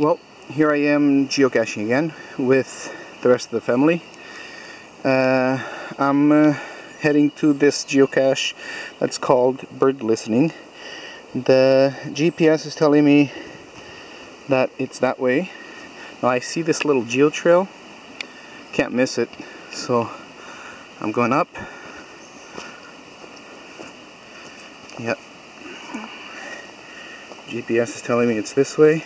Well, here I am geocaching again with the rest of the family. I'm heading to this geocache that's called bird listening. The GPS is telling me that it's that way. Now I see this little geo trail, can't miss it, so I'm going up. Yep, GPS is telling me it's this way,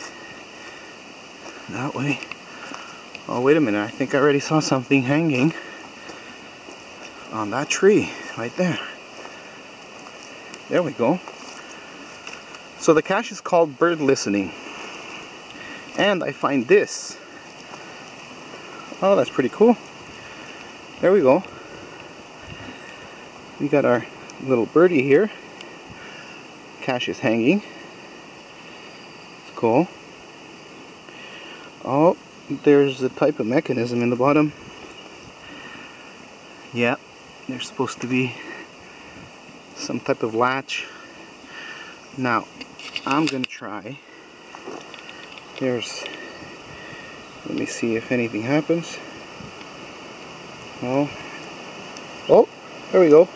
that way. Oh, wait a minute, I think I already saw something hanging on that tree right there. There we go. So the cache is called bird listening, and I find this. Oh, that's pretty cool. There we go. We got our little birdie here. Cache is hanging. It's cool. Oh, there's a type of mechanism in the bottom. Yeah, there's supposed to be some type of latch. Now, I'm gonna try. Let me see if anything happens. Oh, there we go.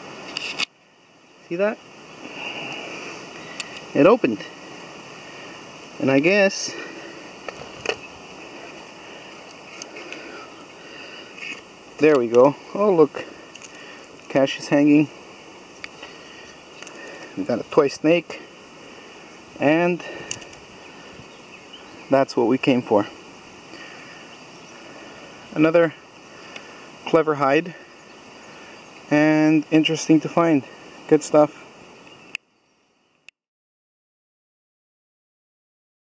See that? It opened. And I guess there we go. Oh, look. Cache is hanging. We got a toy snake. And that's what we came for. Another clever hide. And interesting to find. Good stuff.